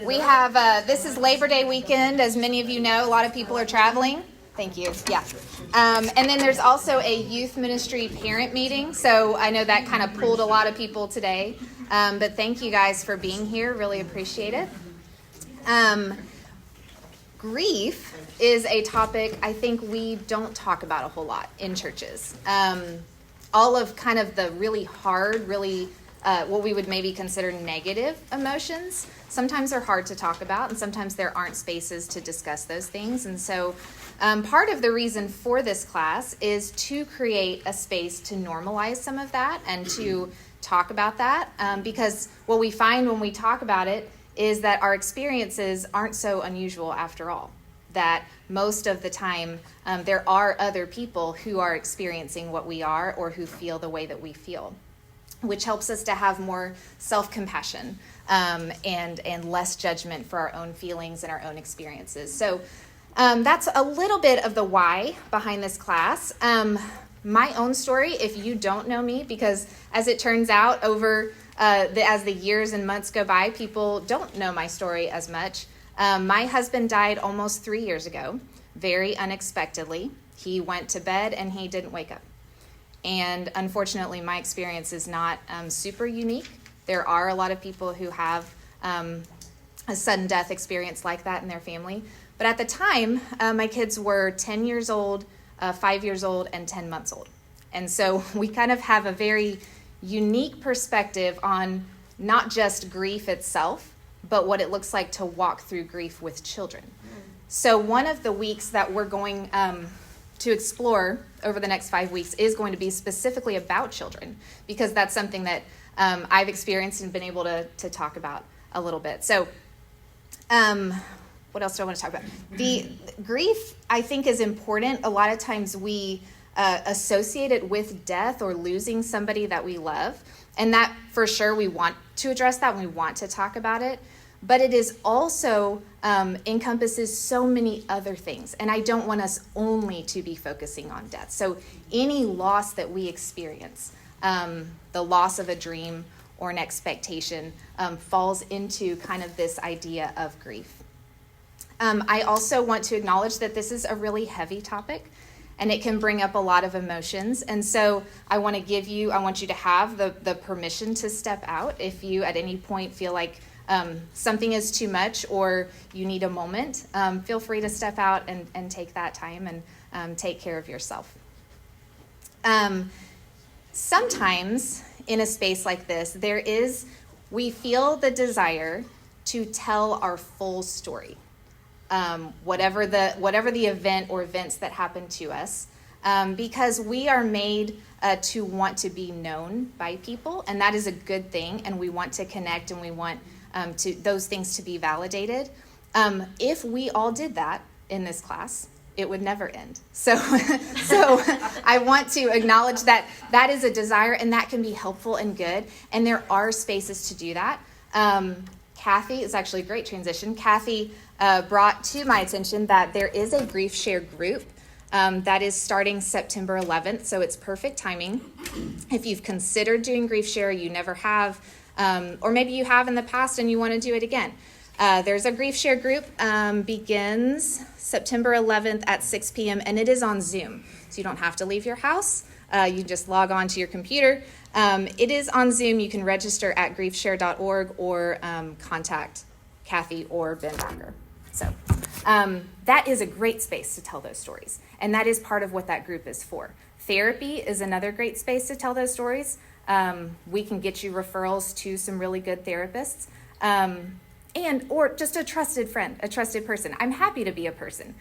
We have, this is Labor Day weekend. As many of you know, a lot of people are traveling. Thank you. Yeah. And then there's also a youth ministry parent meeting. So I know that kind of pulled a lot of people today. But thank you guys for being here. Really appreciate it. Grief is a topic I think we don't talk about a whole lot in churches. All of kind of the really hard, really what we would maybe consider negative emotions sometimes are hard to talk about, and sometimes there aren't spaces to discuss those things. And so part of the reason for this class is to create a space to normalize some of that and to talk about that, because what we find when we talk about it is that our experiences aren't so unusual after all, that most of the time there are other people who are experiencing what we are or who feel the way that we feel, which helps us to have more self-compassion and less judgment for our own feelings and our own experiences. So that's a little bit of the why behind this class. My own story, if you don't know me, because as it turns out over as the years and months go by, people don't know my story as much. My husband died almost 3 years ago, very unexpectedly. He went to bed and he didn't wake up. And unfortunately, my experience is not super unique. There are a lot of people who have a sudden death experience like that in their family. But at the time, my kids were 10 years old, 5 years old, and 10 months old. And so we kind of have a very unique perspective on not just grief itself, but what it looks like to walk through grief with children. So one of the weeks that we're going to explore over the next 5 weeks is going to be specifically about children, because that's something that I've experienced and been able to talk about a little bit. So what else do I want to talk about? The grief, I think, is important. A lot of times we associate it with death or losing somebody that we love. And that, for sure, we want to address that and we want to talk about it. But it is also encompasses so many other things. And I don't want us only to be focusing on death. So any loss that we experience, the loss of a dream or an expectation, falls into kind of this idea of grief. I also want to acknowledge that this is a really heavy topic, and it can bring up a lot of emotions. And so I want you to have the permission to step out if you at any point feel like something is too much or you need a moment. Feel free to step out and take that time and take care of yourself. Sometimes in a space like this, we feel the desire to tell our full story. Whatever the event or events that happen to us, because we are made to want to be known by people, and that is a good thing, and we want to connect, and we want those things to be validated. If we all did that in this class, it would never end. So I want to acknowledge that is a desire, and that can be helpful and good, and there are spaces to do that. Kathy, it's actually a great transition. Kathy brought to my attention that there is a Grief Share group that is starting September 11th, so it's perfect timing. If you've considered doing Grief Share, you never have, or maybe you have in the past and you want to do it again. There's a Grief Share group, begins September 11th at 6 p.m., and it is on Zoom, so you don't have to leave your house. You just log on to your computer. It is on Zoom. You can register at griefshare.org or contact Kathy or Ben Backer. So that is a great space to tell those stories. And that is part of what that group is for. Therapy is another great space to tell those stories. We can get you referrals to some really good therapists. Or just a trusted friend, a trusted person. I'm happy to be a person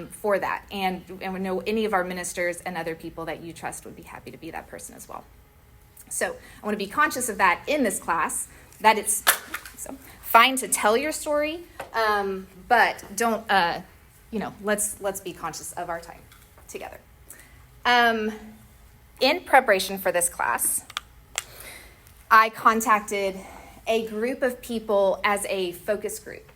for that. And we know any of our ministers and other people that you trust would be happy to be that person as well. So I want to be conscious of that in this class, that it's fine to tell your story, but don't, let's be conscious of our time together. In preparation for this class, I contacted a group of people as a focus group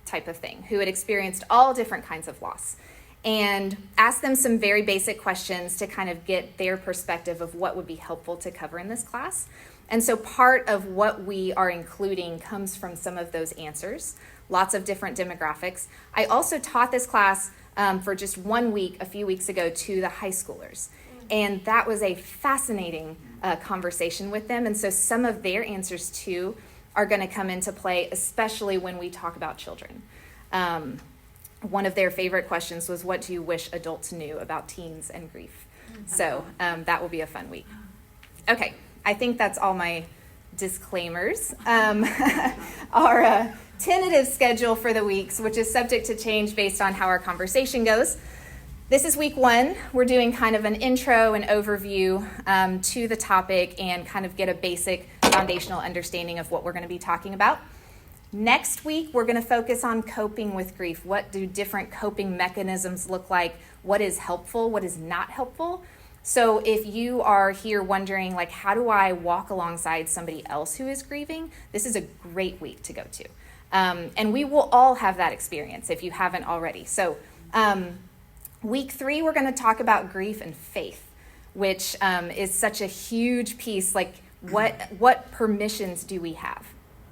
type of thing who had experienced all different kinds of loss, and asked them some very basic questions to kind of get their perspective of what would be helpful to cover in this class. And so part of what we are including comes from some of those answers, lots of different demographics. I also taught this class for just 1 week, a few weeks ago, to the high schoolers. And that was a fascinating conversation with them. And so some of their answers, too, are going to come into play, especially when we talk about children. One of their favorite questions was, what do you wish adults knew about teens and grief? So that will be a fun week. Okay, I think that's all my disclaimers. Our tentative schedule for the weeks, which is subject to change based on how our conversation goes. This is week 1. We're doing kind of an intro and overview to the topic and kind of get a basic foundational understanding of what we're going to be talking about. Next week, we're going to focus on coping with grief. What do different coping mechanisms look like? What is helpful? What is not helpful? So if you are here wondering, like, how do I walk alongside somebody else who is grieving? This is a great week to go to. And we will all have that experience if you haven't already. So week 3, we're going to talk about grief and faith, which is such a huge piece. Like, what permissions do we have?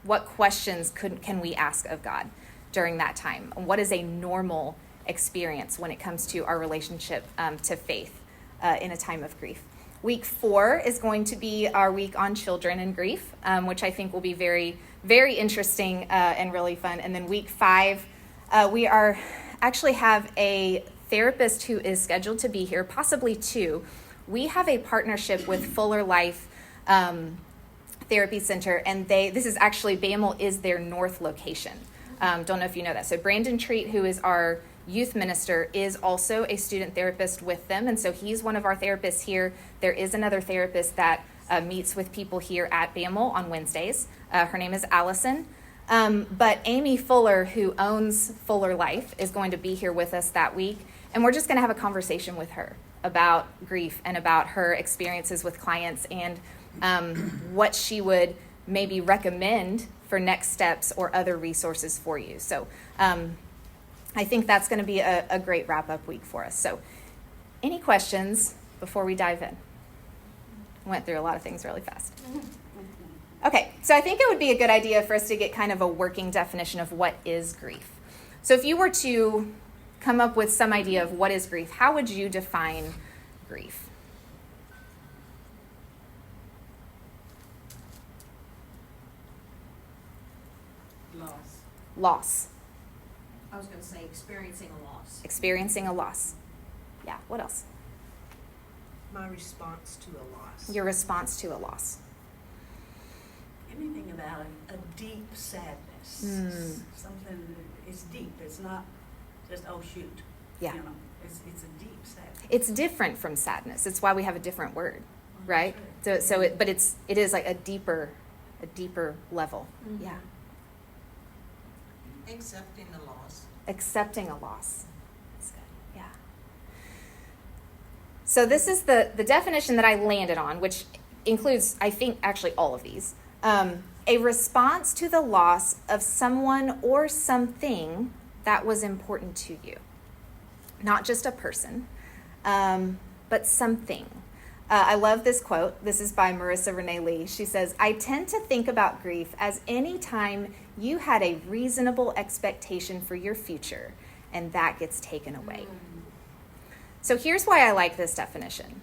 What questions can we ask of God during that time? What is a normal experience when it comes to our relationship to faith in a time of grief? Week 4 is going to be our week on children and grief, which I think will be very, very interesting and really fun. And then week 5, we actually have a therapist who is scheduled to be here, possibly 2. We have a partnership with Fuller Life Therapy Center, and this is actually, Bamel is their north location. Don't know if you know that. So Brandon Treat, who is our youth minister, is also a student therapist with them, and so he's one of our therapists here. There is another therapist that meets with people here at Bamel on Wednesdays. Her name is Allison. But Amy Fuller, who owns Fuller Life, is going to be here with us that week, and we're just going to have a conversation with her about grief and about her experiences with clients and what she would maybe recommend for next steps or other resources for you. So I think that's going to be a great wrap-up week for us. So any questions before we dive in? Went through a lot of things really fast. Okay, so I think it would be a good idea for us to get kind of a working definition of what is grief. So if you were to come up with some idea of what is grief, how would you define grief? Loss. I was going to say experiencing a loss. Experiencing a loss. Yeah, what else? My response to a loss. Your response to a loss. Anything about a deep sadness. Something that is deep. It's not just, oh, shoot. Yeah. You know, it's a deep sadness. It's different from sadness. It's why we have a different word, right? Right. But it is like a deeper level. Mm-hmm. Yeah. Accepting a loss. Accepting a loss. That's good. Yeah. So this is the definition that I landed on, which includes, I think, actually all of these. A response to the loss of someone or something that was important to you. Not just a person, but something. I love this quote. This is by Marissa Renee Lee. She says, "I tend to think about grief as any time you had a reasonable expectation for your future, and that gets taken away." So here's why I like this definition.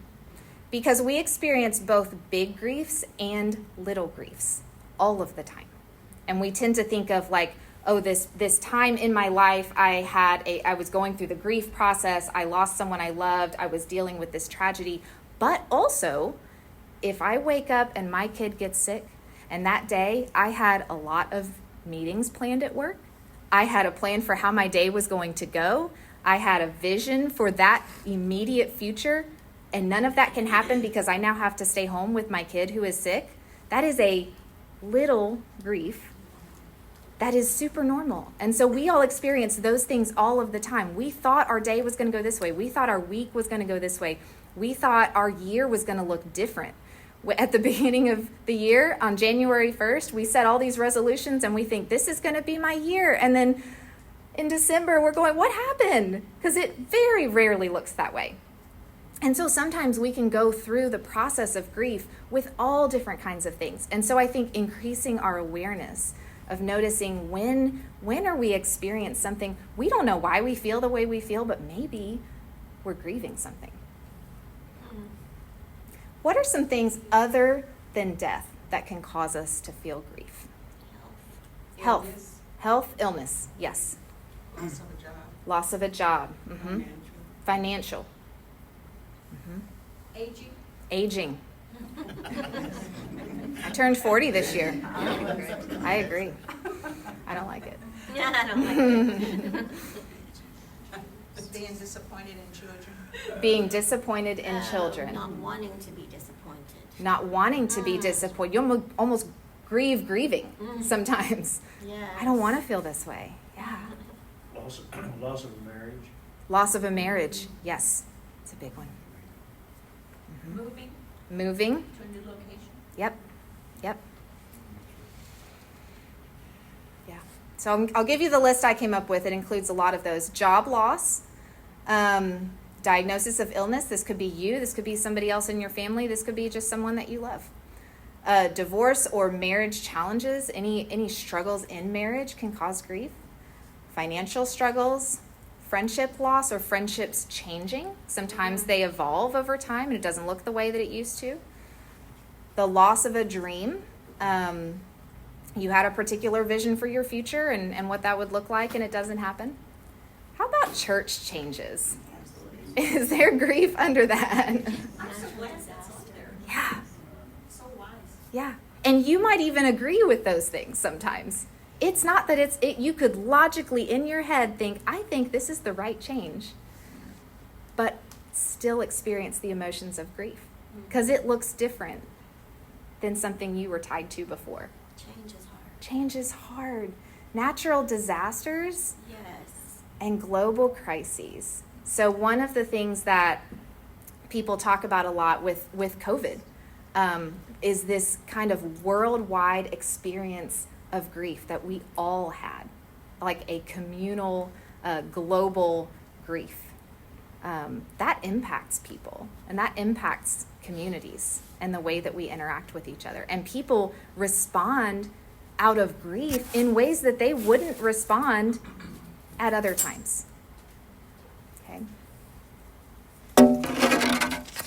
Because we experience both big griefs and little griefs all of the time. And we tend to think of like, oh, this time in my life, I was going through the grief process. I lost someone I loved. I was dealing with this tragedy. But also, if I wake up and my kid gets sick, and that day I had a lot of meetings planned at work, I had a plan for how my day was going to go, I had a vision for that immediate future, and none of that can happen because I now have to stay home with my kid who is sick, that is a little grief that is super normal. And so we all experience those things all of the time. We thought our day was going to go this way. We thought our week was going to go this way. We thought our year was going to look different. At the beginning of the year, on January 1st, we set all these resolutions and we think this is going to be my year. And then in December, we're going, what happened? Because it very rarely looks that way. And so sometimes we can go through the process of grief with all different kinds of things. And so I think increasing our awareness of noticing when are we experiencing something, we don't know why we feel the way we feel, but maybe we're grieving something. What are some things other than death that can cause us to feel grief? Health, illness, yes. Loss of a job. Loss of a job. Mm-hmm. Financial. Aging. I turned 40 this year. I agree. I don't like it. Yeah, I don't like it. Being disappointed in children. Being disappointed in children. Not wanting to be disappointed. Not wanting to be disappointed. You almost grieving sometimes. Yeah. I don't want to feel this way. Yeah. Loss of a marriage. Loss of a marriage. Yes. It's a big one. Moving. To a new location. Yep. Yeah. So I'll give you the list I came up with. It includes a lot of those. Job loss, diagnosis of illness. This could be you. This could be somebody else in your family. This could be just someone that you love. Divorce or marriage challenges. Any struggles in marriage can cause grief. Financial struggles. Friendship loss or friendships changing. Sometimes they evolve over time and it doesn't look the way that it used to. The loss of a dream. You had a particular vision for your future and what that would look like and it doesn't happen. How about church changes? Is there grief under that? I'm so glad that's out there. Yeah. So wise. Yeah. And you might even agree with those things sometimes. It's not that you could logically in your head think, I think this is the right change, but still experience the emotions of grief because it looks different than something you were tied to before. Change is hard. Change is hard. Natural disasters Yes. and global crises. So one of the things that people talk about a lot with COVID is this kind of worldwide experience of grief that we all had, like a communal, global grief. That impacts people and that impacts communities and the way that we interact with each other. And people respond out of grief in ways that they wouldn't respond at other times. Okay.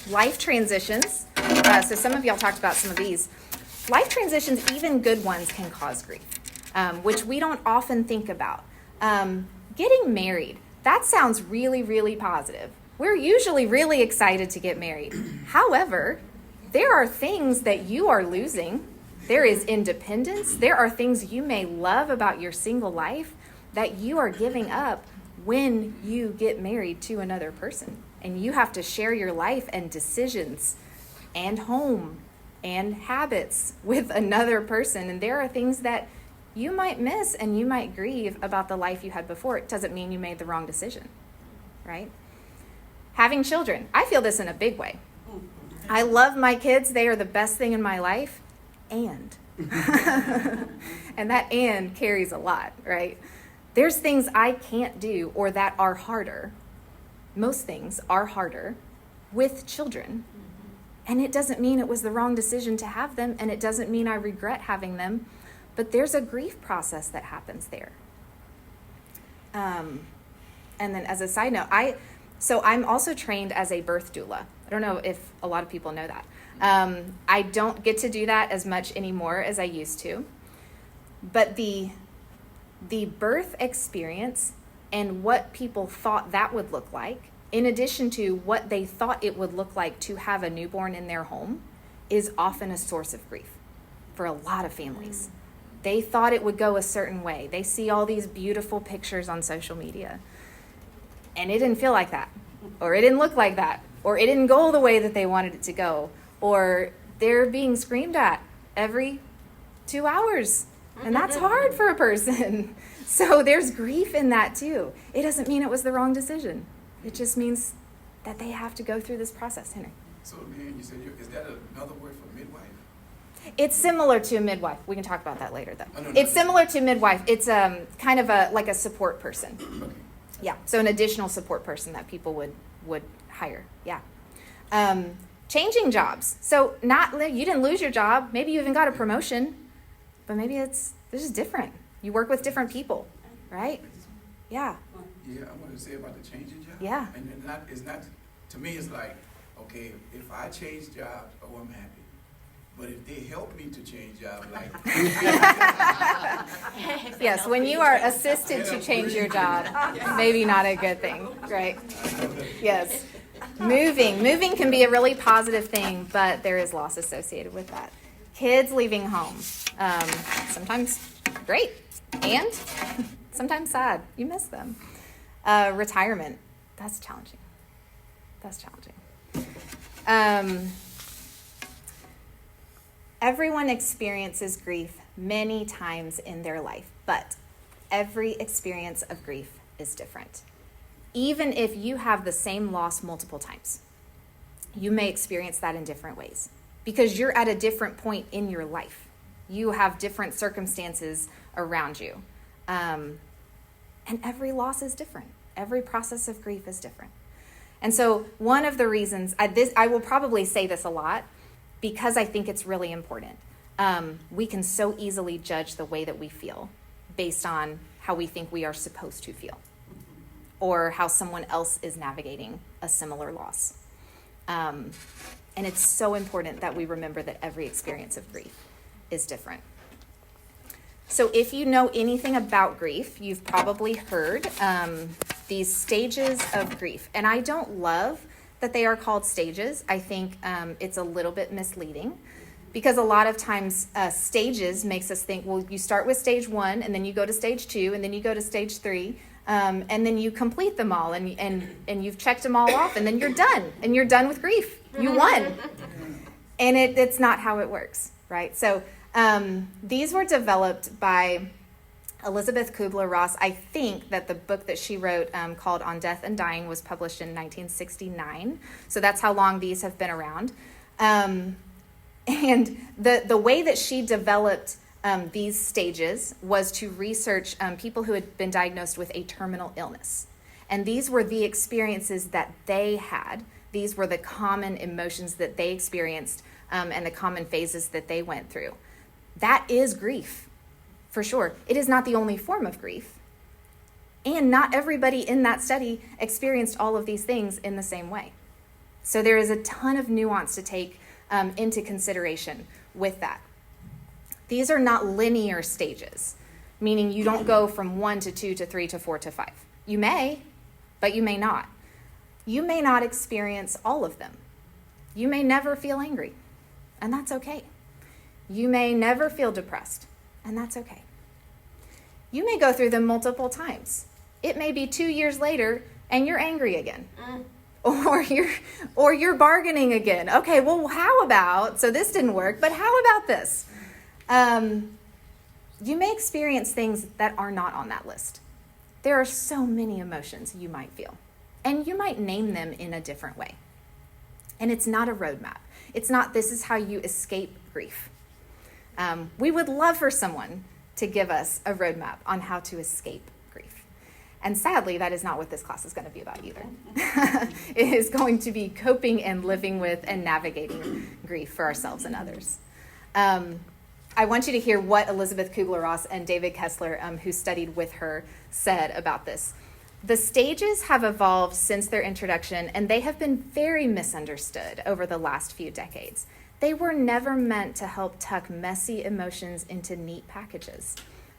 Life transitions. So some of y'all talked about some of these. Life transitions, even good ones, can cause grief, which we don't often think about. Getting married, that sounds really, really positive. We're usually really excited to get married. However, there are things that you are losing. There is independence. There are things you may love about your single life that you are giving up when you get married to another person. And you have to share your life and decisions and home and habits with another person. And there are things that you might miss and you might grieve about the life you had before. It doesn't mean you made the wrong decision, right? Having children. I feel this in a big way. I love my kids. They are the best thing in my life. And that and carries a lot, right? There's things I can't do or that are harder. Most things are harder with children. And it doesn't mean it was the wrong decision to have them, and it doesn't mean I regret having them, but there's a grief process that happens there. And then as a side note, I'm also trained as a birth doula. I don't know if a lot of people know that. I don't get to do that as much anymore as I used to, but the birth experience and what people thought that would look like, in addition to what they thought it would look like to have a newborn in their home, is often a source of grief for a lot of families. They thought it would go a certain way. They see all these beautiful pictures on social media, and it didn't feel like that, or it didn't look like that, or it didn't go the way that they wanted it to go, or they're being screamed at every 2 hours, and that's hard for a person. So there's grief in that too. It doesn't mean it was the wrong decision. It just means that they have to go through this process, Henry. So, Leigh Ann, you said, is that another word for midwife? It's similar to a midwife. We can talk about that later, though. Oh, no, It's similar to midwife. It's kind of like a support person. Okay. Yeah, so an additional support person that people would hire. Yeah. Changing jobs. So you didn't lose your job. Maybe you even got a promotion, but maybe this is different. You work with different people, right? Yeah. Yeah, I want to say about the changing job. Yeah. And it's not, to me, it's like, okay, if I change jobs, oh, I'm happy. But if they help me to change jobs, like. Yes, when you are assisted to change your job, maybe not a good thing, right? Yes. Moving can be a really positive thing, but there is loss associated with that. Kids leaving home, sometimes great, and sometimes sad. You miss them. Retirement, that's challenging. Everyone experiences grief many times in their life, but every experience of grief is different. Even if you have the same loss multiple times, you may experience that in different ways because you're at a different point in your life. You have different circumstances around you. And every loss is different. Every process of grief is different. And so one of the reasons, I will probably say this a lot because I think it's really important. We can so easily judge the way that we feel based on how we think we are supposed to feel or how someone else is navigating a similar loss. And it's so important that we remember that every experience of grief is different. So if you know anything about grief, you've probably heard these stages of grief. And I don't love that they are called stages. I think it's a little bit misleading because a lot of times stages makes us think, well, you start with stage 1 and then you go to stage 2 and then you go to stage 3 and then you complete them all and you've checked them all off and then you're done and you're done with grief. You won. And it's not how it works, right? So these were developed by Elizabeth Kubler-Ross. I think that the book that she wrote called On Death and Dying was published in 1969. So that's how long these have been around. And the way that she developed these stages was to research people who had been diagnosed with a terminal illness. And these were the experiences that they had. These were the common emotions that they experienced and the common phases that they went through. That is grief, for sure. It is not the only form of grief. And not everybody in that study experienced all of these things in the same way. So there is a ton of nuance to take into consideration with that. These are not linear stages, meaning you don't go from 1 to 2 to 3 to 4 to 5. You may, but you may not. You may not experience all of them. You may never feel angry, and that's okay. You may never feel depressed, and that's okay. You may go through them multiple times. It may be 2 years later, and you're angry again. Or you're bargaining again. Okay, well, how about, so this didn't work, but how about this? You may experience things that are not on that list. There are so many emotions you might feel, and you might name them in a different way. And it's not a roadmap. It's not, this is how you escape grief. We would love for someone to give us a roadmap on how to escape grief. And sadly, that is not what this class is going to be about either. It is going to be coping and living with and navigating grief for ourselves and others. I want you to hear what Elizabeth Kubler-Ross and David Kessler, who studied with her, said about this. The stages have evolved since their introduction, and they have been very misunderstood over the last few decades. They were never meant to help tuck messy emotions into neat packages.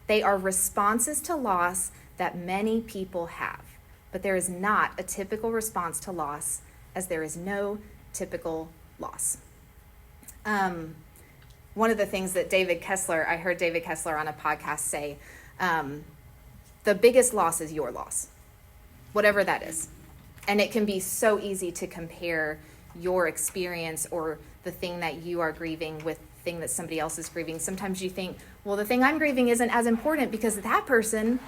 They are responses to loss that many people have, but there is not a typical response to loss, as there is no typical loss. One of the things that I heard David Kessler on a podcast say, the biggest loss is your loss, whatever that is. And it can be so easy to compare your experience or the thing that you are grieving with the thing that somebody else is grieving. Sometimes you think, well, the thing I'm grieving isn't as important because that person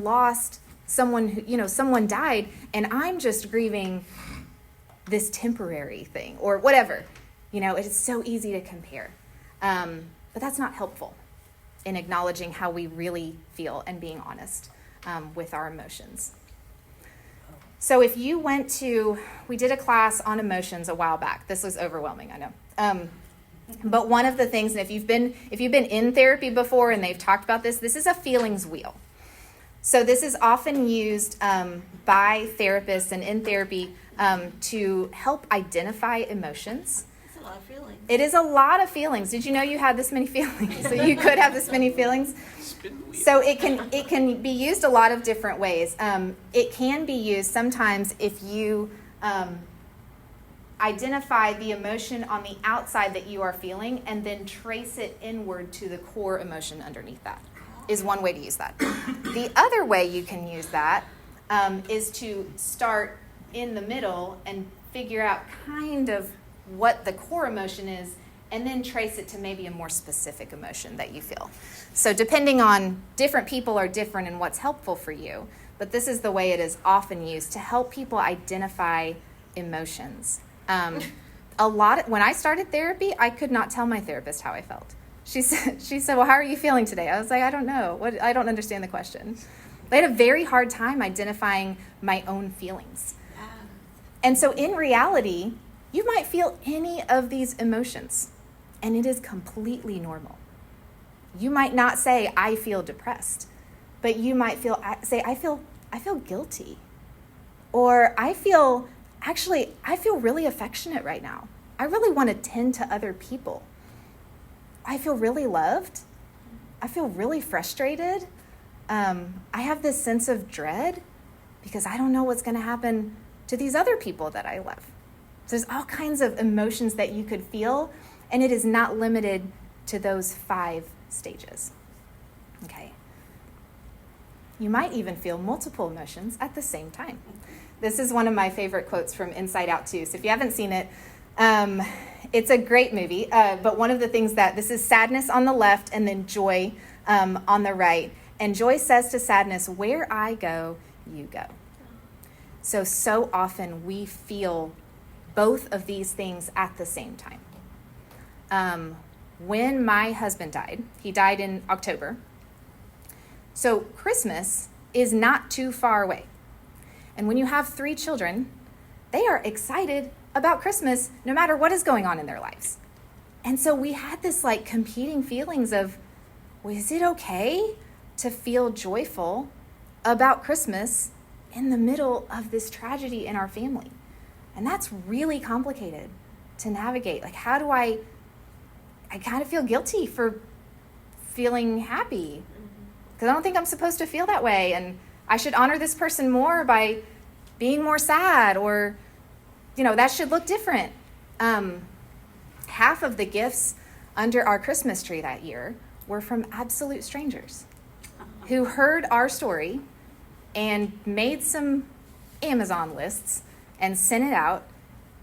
lost someone, someone died, and I'm just grieving this temporary thing or whatever. It is so easy to compare. But that's not helpful in acknowledging how we really feel and being honest with our emotions. So if you we did a class on emotions a while back. This was overwhelming, I know. But one of the things, and if you've been in therapy before and they've talked about this is a feelings wheel. So this is often used by therapists and in therapy to help identify emotions. It's a lot of feelings. It is a lot of feelings. Did you know you had this many feelings? So you could have this many feelings. So it can be used a lot of different ways. It can be used sometimes if you identify the emotion on the outside that you are feeling and then trace it inward to the core emotion underneath that is one way to use that. The other way you can use that is to start in the middle and figure out kind of what the core emotion is and then trace it to maybe a more specific emotion that you feel. So depending on, different people are different in what's helpful for you, but this is the way it is often used to help people identify emotions. When I started therapy, I could not tell my therapist how I felt. She said, well, how are you feeling today? I was like, I don't know. I don't understand the question. I had a very hard time identifying my own feelings. And so in reality, you might feel any of these emotions, and it is completely normal. You might not say, I feel depressed, but you might say, I feel guilty. Or I feel really affectionate right now. I really want to tend to other people. I feel really loved. I feel really frustrated. I have this sense of dread because I don't know what's going to happen to these other people that I love. So there's all kinds of emotions that you could feel, and it is not limited to those 5 stages. Okay. You might even feel multiple emotions at the same time. This is one of my favorite quotes from Inside Out 2. So if you haven't seen it, it's a great movie. But one of the things this is sadness on the left and then joy on the right. And joy says to sadness, where I go, you go. So often we feel both of these things at the same time. When my husband died, he died in October. So Christmas is not too far away. And when you have 3 children, they are excited about Christmas no matter what is going on in their lives. And so we had this competing feelings of, well, is it okay to feel joyful about Christmas in the middle of this tragedy in our family? And that's really complicated to navigate. How do I kind of feel guilty for feeling happy because I don't think I'm supposed to feel that way. And I should honor this person more by being more sad, or, that should look different. Half of the gifts under our Christmas tree that year were from absolute strangers who heard our story and made some Amazon lists and sent it out.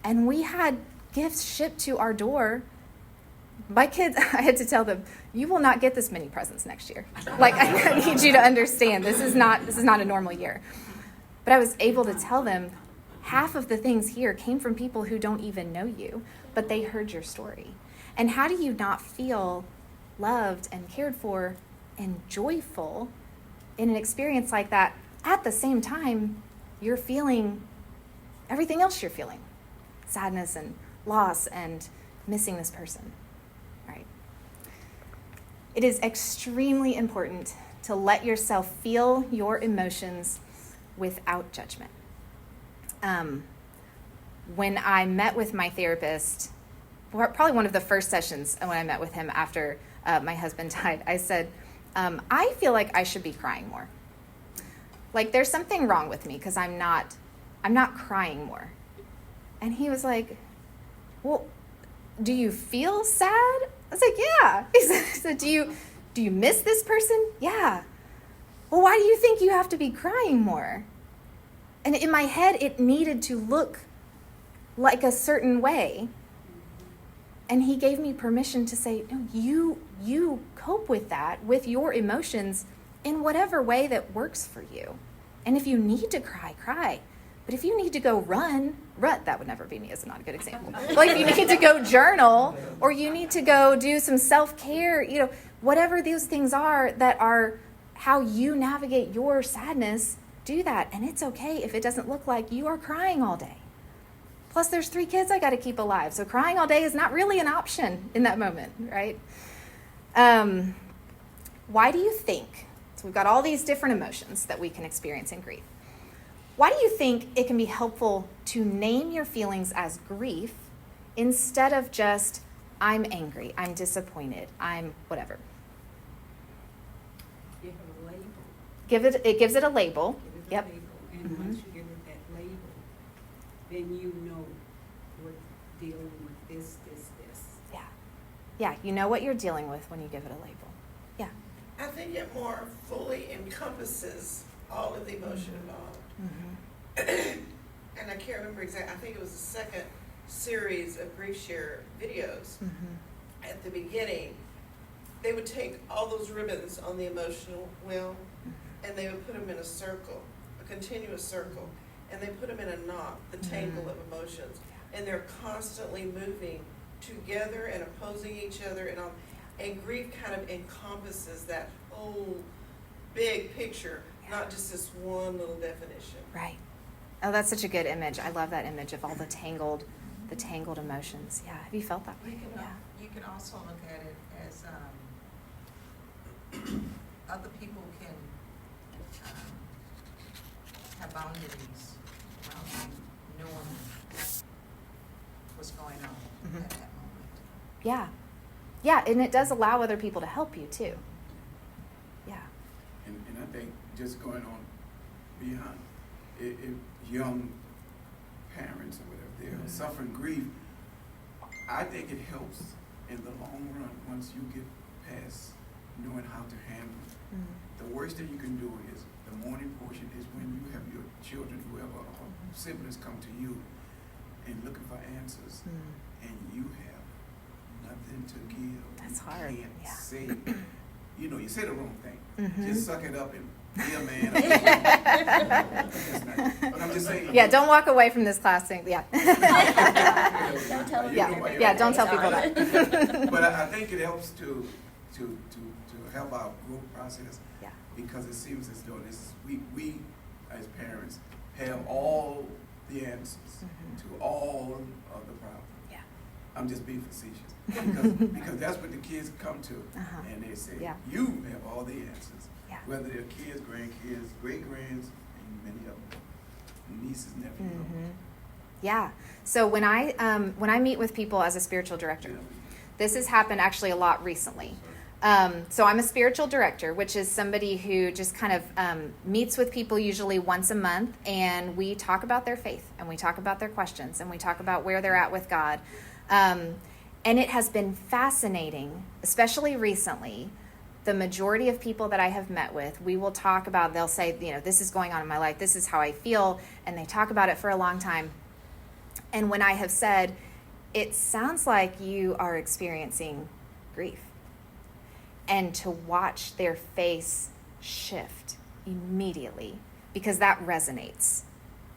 And we had gifts shipped to our door. My kids, I had to tell them, you will not get this many presents next year. I need you to understand, this is not a normal year. But I was able to tell them, half of the things here came from people who don't even know you, but they heard your story. And how do you not feel loved and cared for and joyful in an experience like that? At the same time, you're feeling everything else you're feeling. Sadness and loss and missing this person. Right? It is extremely important to let yourself feel your emotions without judgment. When I met with my therapist, probably one of the first sessions when I met with him after my husband died, I said, I feel like I should be crying more. There's something wrong with me because I'm not crying more. And he was like, well, do you feel sad? I was like, yeah. He said, do you miss this person? Yeah. Well, why do you think you have to be crying more? And in my head, it needed to look like a certain way. And he gave me permission to say, no, you cope with that, with your emotions, in whatever way that works for you. And if you need to cry, cry. But if you need to go run, that would never be me, it's not a good example. If you need to go journal, or you need to go do some self-care, whatever those things are that are how you navigate your sadness, do that. And it's okay if it doesn't look like you are crying all day. Plus, there's 3 kids I got to keep alive. So crying all day is not really an option in that moment, right? Why do you think, so we've got all these different emotions that we can experience in grief. Why do you think it can be helpful to name your feelings as grief instead of just, I'm angry, I'm disappointed, I'm whatever? Give it a label. It gives it a label. Give it a Yep. label. And Mhm. once you give it that label, then you know we're dealing with this. Yeah. Yeah, you know what you're dealing with when you give it a label. Yeah. I think it more fully encompasses all of the emotion involved. Mm-hmm. And I can't remember exactly, I think it was the second series of Grief Share videos. Mm-hmm. At the beginning, they would take all those ribbons on the emotional wheel and they would put them in a circle, a continuous circle, and they put them in a knot, the tangle of emotions. And they're constantly moving together and opposing each other, and grief kind of encompasses that whole big picture, not just this one little definition. Right. Oh, that's such a good image. I love that image of all the tangled emotions. Yeah. Have you felt that way? Yeah. You can also look at it as other people can have boundaries around knowing what's going on at that moment. Yeah. Yeah, and it does allow other people to help you too. Yeah. And I think just going on beyond if young parents or whatever, they're suffering grief, I think it helps in the long run once you get past knowing how to handle it. The worst thing you can do is the mourning portion is when you have your children, whoever, or siblings come to you and looking for answers, and you have nothing to give. That's You hard. can't Yeah. say, you say the wrong thing. Mhm. Just suck it up and be a man. But I'm just saying. Yeah, don't walk away from this class saying, yeah. Don't tell Yeah, don't tell people that. But I think it helps to help our growth process. Yeah. Because it seems as though we as parents have all the answers to all of the problems. Yeah. I'm just being facetious because that's what the kids come to, and they say, Yeah. you have all the answers. Yeah. Whether they're kids, grandkids, great-grands, and many of them, nieces, nephews. Yeah. So when I meet with people as a spiritual director, this has happened actually a lot recently. So I'm a spiritual director, which is somebody who just kind of meets with people usually once a month, and we talk about their faith, and we talk about their questions, and we talk about where they're at with God. And it has been fascinating, especially recently. The majority of people that I have met with, we will talk about, they'll say, this is going on in my life, this is how I feel, and they talk about it for a long time. And when I have said, it sounds like you are experiencing grief, and to watch their face shift immediately, because that resonates.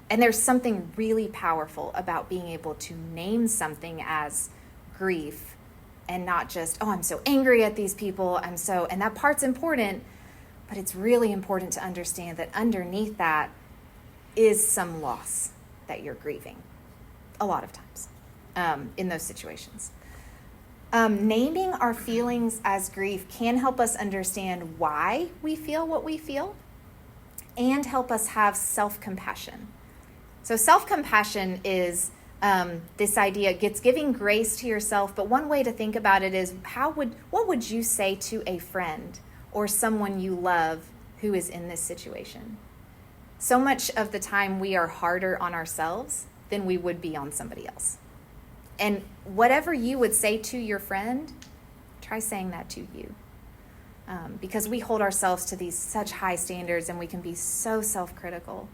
And there's something really powerful about being able to name something as grief and not just, oh, I'm so angry at these people, and that part's important, but it's really important to understand that underneath that is some loss that you're grieving a lot of times in those situations. Naming our feelings as grief can help us understand why we feel what we feel and help us have self-compassion. So self-compassion is this idea, it's giving grace to yourself, but one way to think about it is what would you say to a friend or someone you love who is in this situation? So much of the time we are harder on ourselves than we would be on somebody else. And whatever you would say to your friend, try saying that to you. Because we hold ourselves to these such high standards and we can be so self-critical.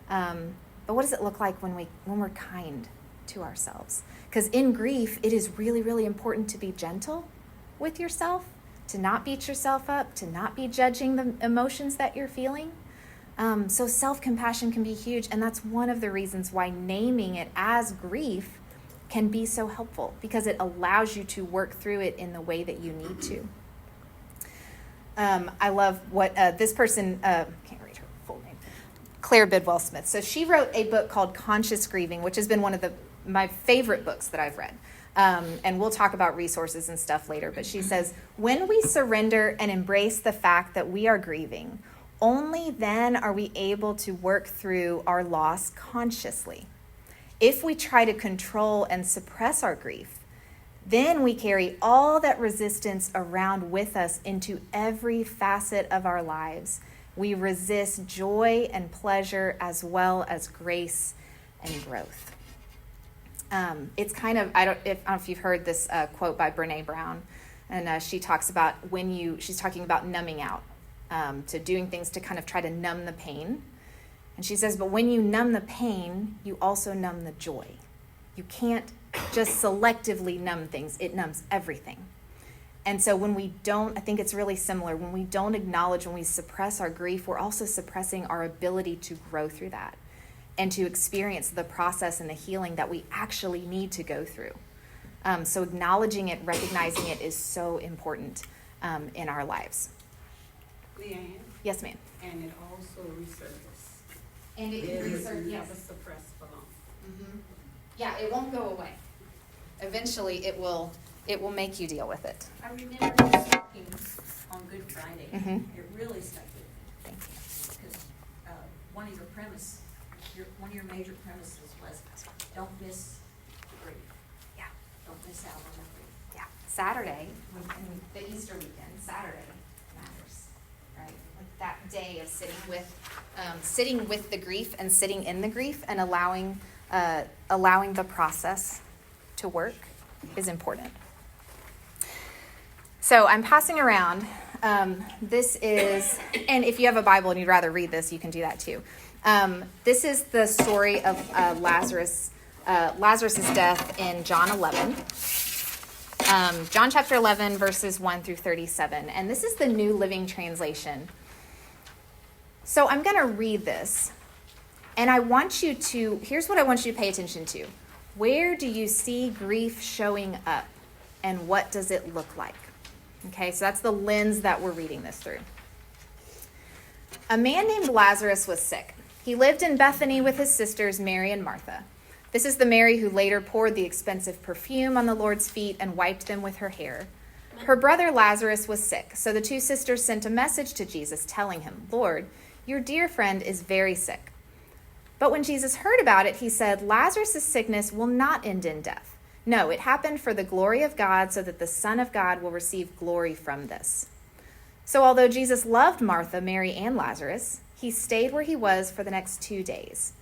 But what does it look like when we're kind to ourselves? Because in grief, it is really, really important to be gentle with yourself, to not beat yourself up, to not be judging the emotions that you're feeling. So self-compassion can be huge, and that's one of the reasons why naming it as grief can be so helpful, because it allows you to work through it in the way that you need to. I love what this person, can't read her full name, Claire Bidwell Smith. So she wrote a book called Conscious Grieving, which has been one of my favorite books that I've read. And we'll talk about resources and stuff later. But she says, when we surrender and embrace the fact that we are grieving, only then are we able to work through our loss consciously. If we try to control and suppress our grief, then we carry all that resistance around with us into every facet of our lives. We resist joy and pleasure as well as grace and growth. It's kind of, I don't know if you've heard this quote by Brene Brown, and she talks about she's talking about numbing out, to doing things to kind of try to numb the pain. And she says, but when you numb the pain, you also numb the joy. You can't just selectively numb things. It numbs everything. And so when we don't, I think it's really similar. When we don't acknowledge, when we suppress our grief, we're also suppressing our ability to grow through that and to experience the process and the healing that we actually need to go through. So acknowledging it, recognizing it is so important in our lives. Leigh Ann, Yes, ma'am. and it also resurfaces. And it It can is resurface, never yes. suppressed for long. Mm-hmm. Yeah, it won't go away. Eventually, it will make you deal with it. I remember you speaking on Good Friday. Mhm. It really stuck with me. Thank you. Because one of your major premises was, don't miss grief. Yeah. Don't miss out on the grief. Yeah. Saturday, the Easter weekend, Saturday matters, right? Like that day of sitting with the grief and sitting in the grief and allowing the process to work is important. So I'm passing around. This is, and if you have a Bible and you'd rather read this, you can do that too. This is the story of Lazarus' death in John 11. John chapter 11, verses 1 through 37. And this is the New Living Translation. So I'm going to read this. And here's what I want you to pay attention to. Where do you see grief showing up? And what does it look like? Okay, so that's the lens that we're reading this through. A man named Lazarus was sick. He lived in Bethany with his sisters, Mary and Martha. This is the Mary who later poured the expensive perfume on the Lord's feet and wiped them with her hair. Her brother Lazarus was sick, so the two sisters sent a message to Jesus telling him, "Lord, your dear friend is very sick." But when Jesus heard about it, he said, "Lazarus' sickness will not end in death. No, it happened for the glory of God, so that the Son of God will receive glory from this." So although Jesus loved Martha, Mary, and Lazarus, he stayed where he was for the next 2 days.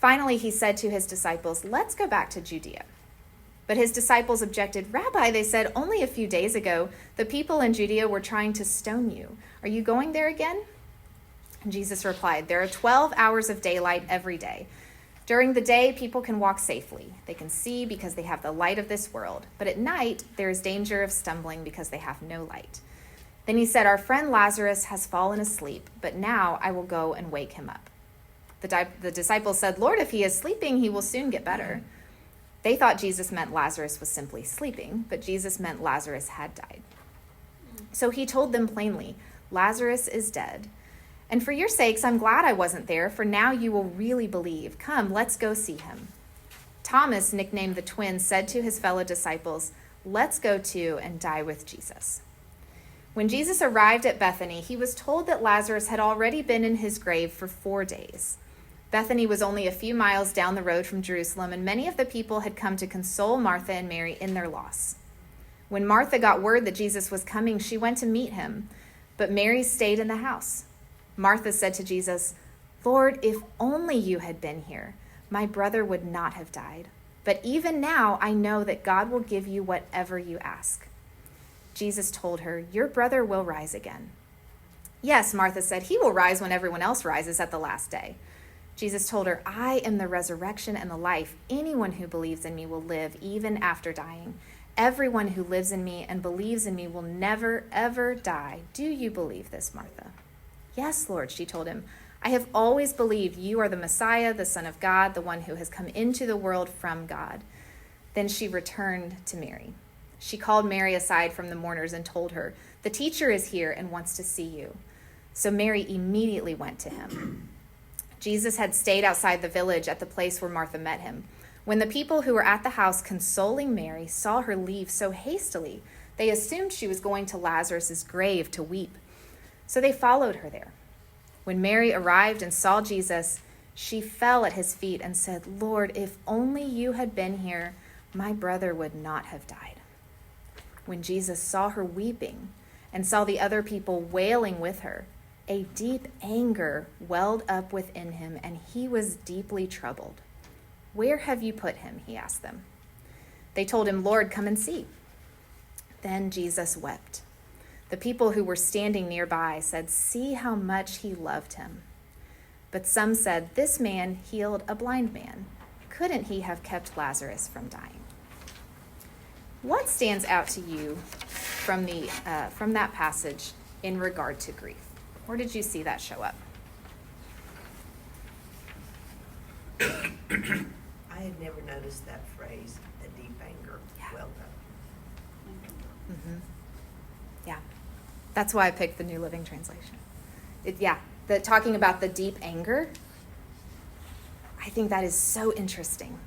Finally, he said to his disciples, "Let's go back to Judea." But his disciples objected. "Rabbi," they said, "only a few days ago, the people in Judea were trying to stone you. Are you going there again?" And Jesus replied, "There are 12 hours of daylight every day. During the day, people can walk safely. They can see because they have the light of this world. But at night, there is danger of stumbling because they have no light." Then he said, "Our friend Lazarus has fallen asleep, but now I will go and wake him up." The disciples said, "Lord, if he is sleeping, he will soon get better." They thought Jesus meant Lazarus was simply sleeping, but Jesus meant Lazarus had died. So he told them plainly, "Lazarus is dead. And for your sakes, I'm glad I wasn't there, for now you will really believe. Come, let's go see him." Thomas, nicknamed the twin, said to his fellow disciples, "Let's go too and die with Jesus." When Jesus arrived at Bethany, he was told that Lazarus had already been in his grave for 4 days. Bethany was only a few miles down the road from Jerusalem, and many of the people had come to console Martha and Mary in their loss. When Martha got word that Jesus was coming, she went to meet him, but Mary stayed in the house. Martha said to Jesus, "Lord, if only you had been here, my brother would not have died. But even now I know that God will give you whatever you ask." Jesus told her, "Your brother will rise again." "Yes," Martha said, "he will rise when everyone else rises at the last day." Jesus told her, "I am the resurrection and the life. Anyone who believes in me will live even after dying. Everyone who lives in me and believes in me will never, ever die. Do you believe this, Martha?" "Yes, Lord," she told him. "I have always believed you are the Messiah, the Son of God, the one who has come into the world from God." Then she returned to Mary. She called Mary aside from the mourners and told her, "The teacher is here and wants to see you." So Mary immediately went to him. Jesus had stayed outside the village at the place where Martha met him. When the people who were at the house consoling Mary saw her leave so hastily, they assumed she was going to Lazarus' grave to weep. So they followed her there. When Mary arrived and saw Jesus, she fell at his feet and said, "Lord, if only you had been here, my brother would not have died." When Jesus saw her weeping and saw the other people wailing with her, a deep anger welled up within him, and he was deeply troubled. "Where have you put him?" he asked them. They told him, "Lord, come and see." Then Jesus wept. The people who were standing nearby said, "See how much he loved him." But some said, "This man healed a blind man. Couldn't he have kept Lazarus from dying?" What stands out to you from that passage in regard to grief? Where did you see that show up? I had never noticed that phrase, the deep anger. Yeah. Well done. Mm-hmm. Yeah, that's why I picked the New Living Translation. Talking about the deep anger, I think that is so interesting.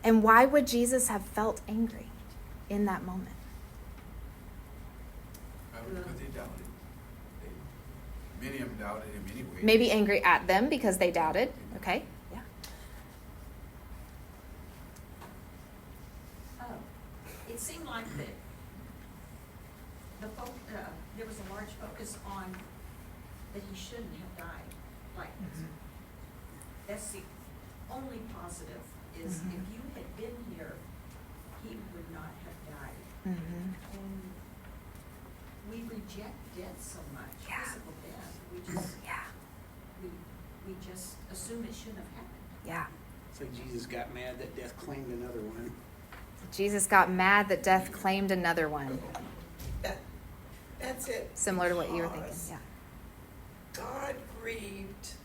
And why would Jesus have felt angry in that moment? Because they doubted. Many of them doubted him anyway. Maybe angry at them because they doubted. Okay, yeah. It seemed like there was a large focus on that he shouldn't have died. Like, that's the only positive is if you had been here, he would not have died. Mm-hmm. And we reject death so much, Yeah. physical death. We just assume it shouldn't have happened. Yeah. So Jesus got mad that death claimed another one. Jesus got mad that death claimed another one. That's it. Similar to what you were thinking. Because Yeah. God grieves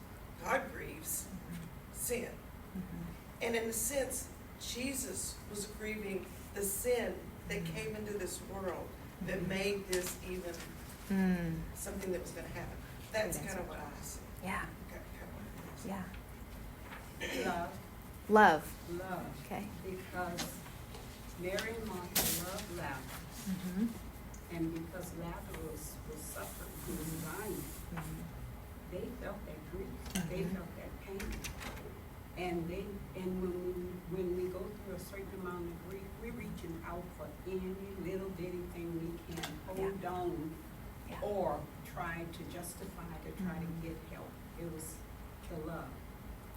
sin. Mm-hmm. And in a sense, Jesus was grieving the sin that came into this world that made this even something that was going to happen. That's Good kind answer. of what I see. Yeah. Kind of what it is. Yeah. Love, Love. okay. because Mary and Martha loved Lazarus, Mm-hmm. and because Lazarus was suffering, he was dying, they felt that grief, they felt that pain. And when we go through a certain amount of grief, we're reaching out for any little bitty thing we can hold on Yeah. or try to justify to try to get help. It was the love.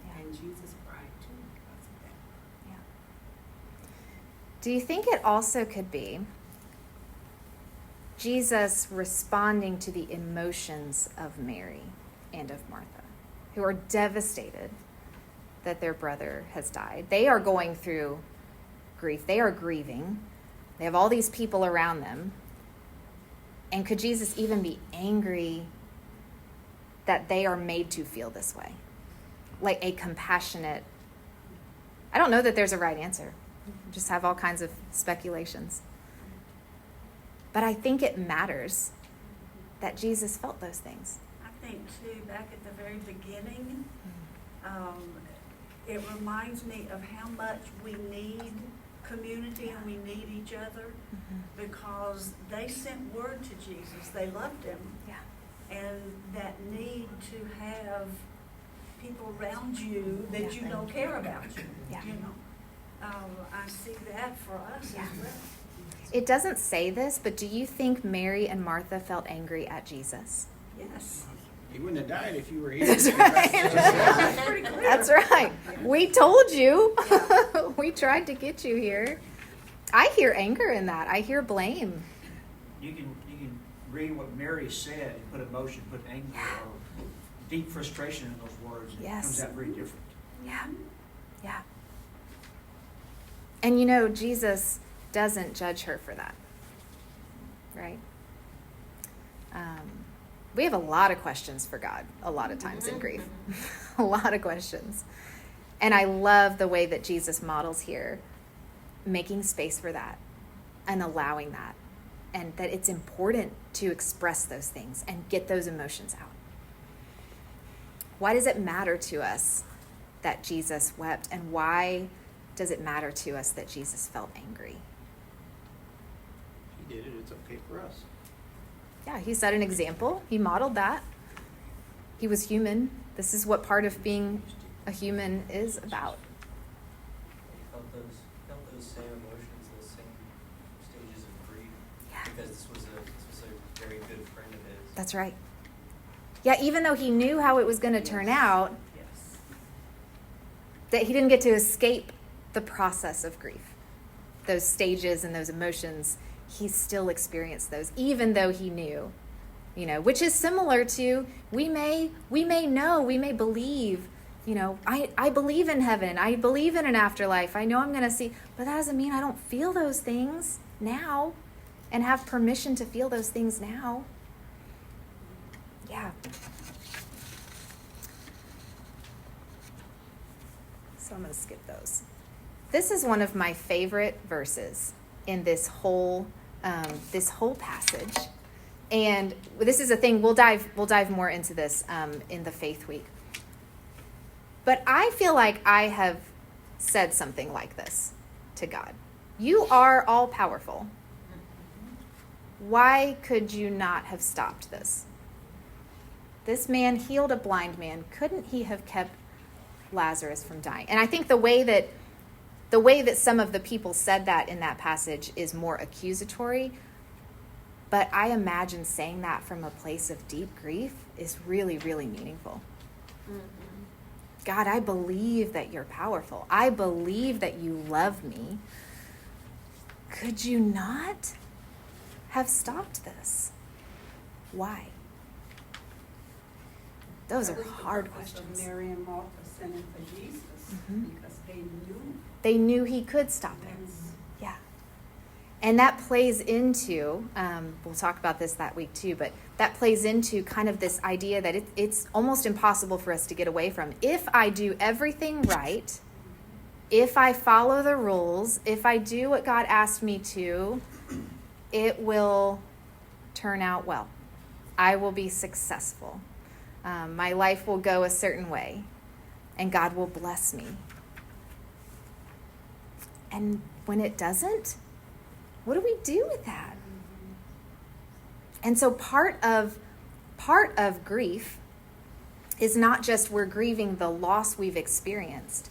Yeah. And Jesus cried too because of that. Yeah. Do you think it also could be Jesus responding to the emotions of Mary and of Martha, who are devastated that their brother has died? They are going through grief. They are grieving. They have all these people around them. And could Jesus even be angry that they are made to feel this way? Like a compassionate... I don't know that there's a right answer. Just have all kinds of speculations. But I think it matters that Jesus felt those things. I think too, back at the very beginning, it reminds me of how much we need community and we need each other, because they sent word to Jesus. They loved him. Yeah. And that need to have people around you that you know care about you. Yeah. You know, I see that for us Yeah. as well. It doesn't say this, but do you think Mary and Martha felt angry at Jesus? Yes. You wouldn't have died if you were here. That's right. That's pretty clear. That's right. We told you. We tried to get you here. I hear anger in that. I hear blame. You can read what Mary said and put emotion, put anger or deep frustration in those words. And Yes. it comes out very different. Yeah. Yeah. And you know, Jesus doesn't judge her for that. Right? We have a lot of questions for God a lot of times in grief. A lot of questions. And I love the way that Jesus models here, making space for that and allowing that. And that it's important to express those things and get those emotions out. Why does it matter to us that Jesus wept? And why does it matter to us that Jesus felt angry? He did it, it's okay for us. Yeah, he set an example. He modeled that. He was human. This is what part of being a human is about. He felt those same emotions, those same stages of grief. Yeah. Because this was a very good friend of his. That's right. Yeah, even though he knew how it was going to turn out, Yes. that he didn't get to escape the process of grief. Those stages and those emotions, he still experienced those, even though he knew, which is similar to, we may believe, I believe in heaven. I believe in an afterlife. I know I'm going to see, but that doesn't mean I don't feel those things now and have permission to feel those things now. Yeah. So I'm going to skip those. This is one of my favorite verses in this whole passage, and this is a thing we'll dive more into this in the Faith Week. But I feel like I have said something like this to God: "You are all powerful. Why could you not have stopped this? This man healed a blind man. Couldn't he have kept Lazarus from dying?" And I think the way that some of the people said that in that passage is more accusatory, but I imagine saying that from a place of deep grief is really, really meaningful. Mm-hmm. God, I believe that you're powerful. I believe that you love me. Could you not have stopped this? Why? Those are hard questions. Of Mary and Martha sending for Jesus, because they knew he could stop it. Yeah. And that plays into, we'll talk about this that week too, but that plays into kind of this idea that it's almost impossible for us to get away from. If I do everything right, if I follow the rules, if I do what God asked me to, it will turn out well. I will be successful. My life will go a certain way, and God will bless me. And when it doesn't, what do we do with that? And so part of grief is not just we're grieving the loss we've experienced,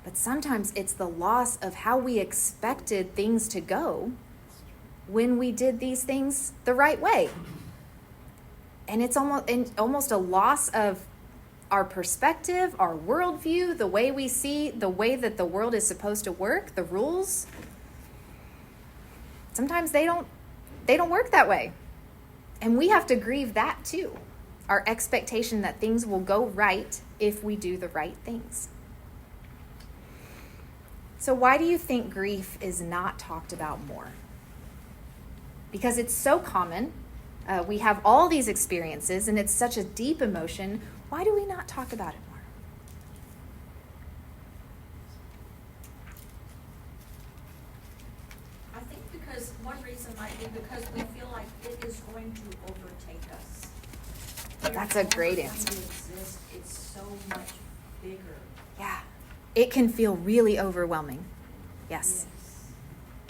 but sometimes it's the loss of how we expected things to go when we did these things the right way. And it's almost a loss of our perspective, our worldview, the way we see, the way that the world is supposed to work, the rules. Sometimes they don't work that way. And we have to grieve that too. Our expectation that things will go right if we do the right things. So why do you think grief is not talked about more? Because it's so common. We have all these experiences, and it's such a deep emotion. Why do we not talk about it more? I think because one reason might be because we feel like it is going to overtake us. That's a great It's answer. going to exist. It's so much bigger. Yeah. It can feel really overwhelming. Yes.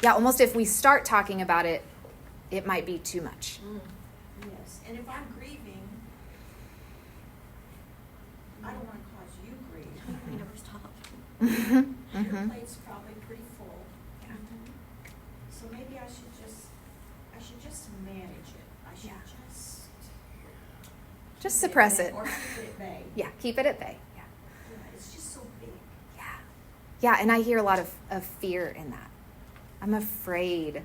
Yeah, almost if we start talking about it, it might be too much. Yes, and if I'm grieving, I don't want to cause you grief. We never stop. Your plate's probably pretty full. Yeah. So maybe I should just manage it. I should Just suppress it. Or keep it at bay. Yeah, keep it at bay. Yeah. Yeah, it's just so big. Yeah. Yeah, and I hear a lot of fear in that. I'm afraid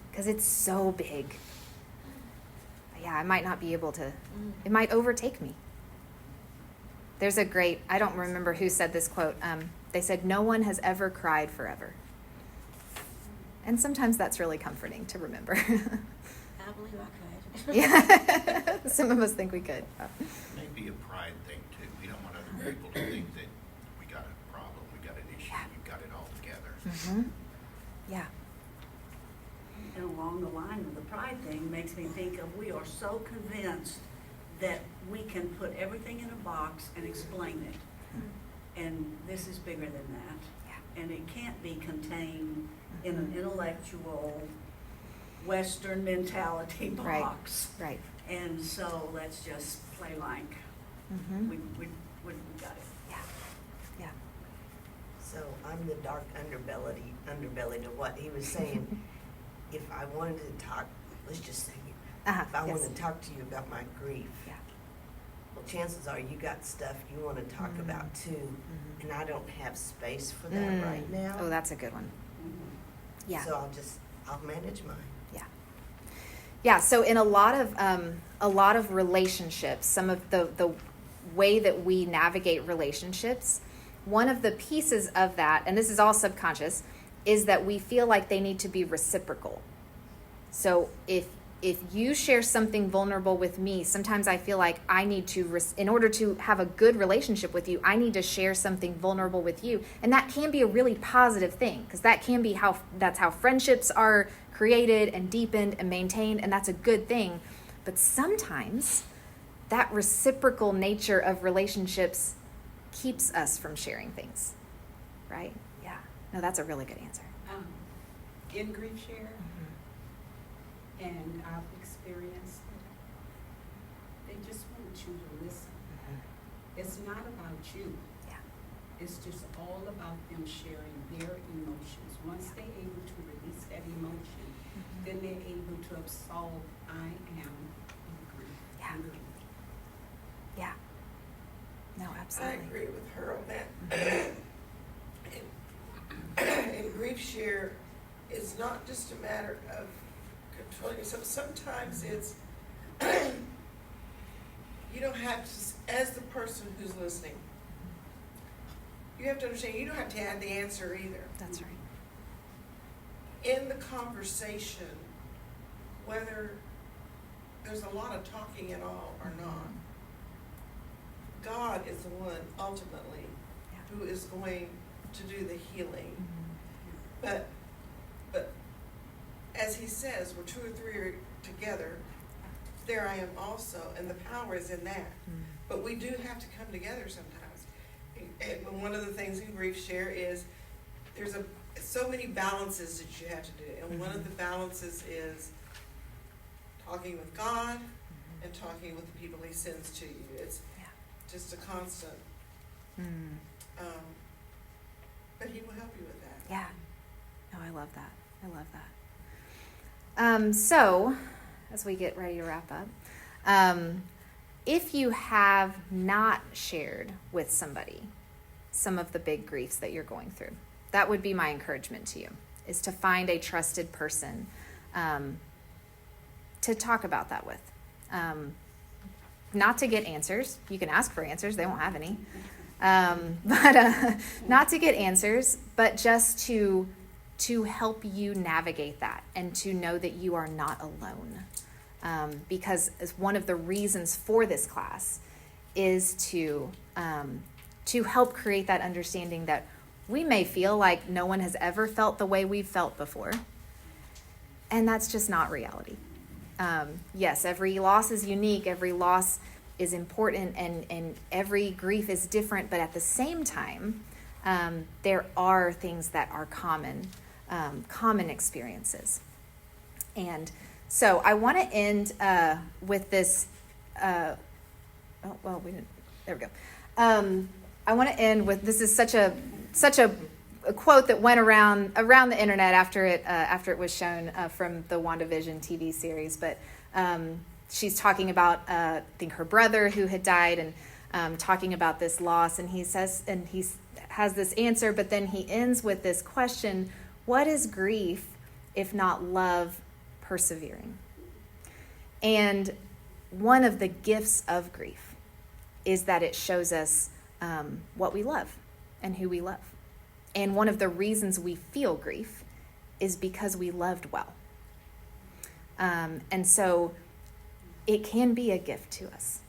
because it's so big. Yeah, I might not be able to, it might overtake me. There's a great, I don't remember who said this quote. They said, "No one has ever cried forever." And sometimes that's really comforting to remember. I believe I could. Yeah, some of us think we could. Maybe a pride thing too. We don't want other people to think that we got a problem, we got an issue, we got it all together. Mm-hmm. Yeah. And along the line of the pride thing makes me think of we are so convinced that we can put everything in a box and explain it. And this is bigger than that. Yeah. And it can't be contained in an intellectual Western mentality Right. box. Right. And so let's just play like Mm-hmm. we got it. Yeah. Yeah. So I'm the dark underbelly to what he was saying. If I wanted to talk, let's just say, if I Yes. wanted to talk to you about my grief, Yeah. well, chances are you got stuff you want to talk about too, and I don't have space for that right now. Oh, that's a good one. Yeah. So I'll manage mine. Yeah, so in a lot of relationships, some of the way that we navigate relationships, one of the pieces of that, and this is all subconscious, is that we feel like they need to be reciprocal. So if you share something vulnerable with me, sometimes I feel like I need to, in order to have a good relationship with you, I need to share something vulnerable with you. And that can be a really positive thing, because that can be that's how friendships are created and deepened and maintained, and that's a good thing. But sometimes that reciprocal nature of relationships keeps us from sharing things, right? Yeah. No, that's a really good answer. In grief share, and I've experienced it, they just want you to listen. It's not about you. Yeah. It's just all about them sharing their emotions. Once they're able to release that emotion, then they're able to absolve, I am in grief. Yeah. In grief. Yeah. No, I absolutely. agree with her on that. And grief share is not just a matter of controlling yourself. Sometimes it's, you don't have to, as the person who's listening, you have to understand, you don't have to have the answer either. That's right. In the conversation, whether there's a lot of talking at all or not, God is the one ultimately who is going to do the healing. But as he says, where two or three are together, there I am also, and the power is in that. But we do have to come together sometimes. And one of the things in grief share is there's so many balances that you have to do. And one of the balances is talking with God and talking with the people he sends to you. It's just a constant. But he will help you with that. Yeah. No, I love that. I love that. So, as we get ready to wrap up, if you have not shared with somebody some of the big griefs that you're going through, that would be my encouragement to you, is to find a trusted person to talk about that with. Not to get answers. You can ask for answers. They won't have any. But not to get answers, but just to help you navigate that and to know that you are not alone. Because as one of the reasons for this class is to help create that understanding that we may feel like no one has ever felt the way we've felt before. And that's just not reality. Yes, every loss is unique. Every loss is important, and every grief is different. But at the same time, there are things that are common experiences. And so I want to end with this. There we go. I want to end with, this is such a quote that went around the internet after it was shown from the WandaVision TV series. But she's talking about I think her brother who had died, and talking about this loss. And he says, and he has this answer, but then he ends with this question: what is grief if not love persevering? And one of the gifts of grief is that it shows us what we love and who we love. And one of the reasons we feel grief is because we loved well. And so it can be a gift to us.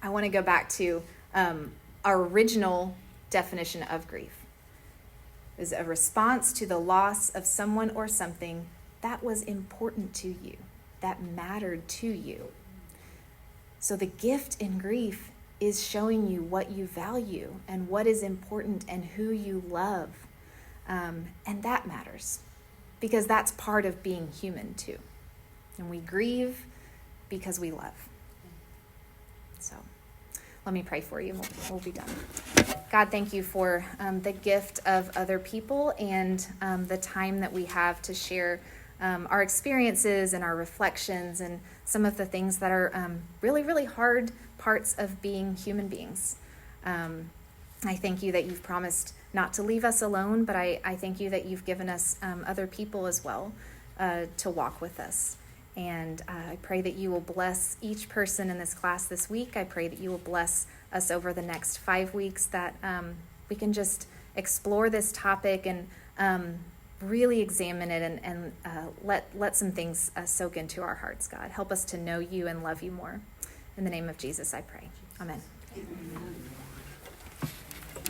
I want to go back to our original definition of grief. It is a response to the loss of someone or something that was important to you, that mattered to you. So the gift in grief is showing you what you value and what is important and who you love. And that matters, because that's part of being human too. And we grieve because we love. So let me pray for you. We'll be done. God, thank you for the gift of other people and the time that we have to share our experiences and our reflections and some of the things that are really, really hard parts of being human beings. I thank you that you've promised not to leave us alone, but I thank you that you've given us other people as well to walk with us. And I pray that you will bless each person in this class this week. I pray that you will bless us over the next 5 weeks, that we can just explore this topic and really examine it and let some things soak into our hearts, God. Help us to know you and love you more. In the name of Jesus, I pray. Amen.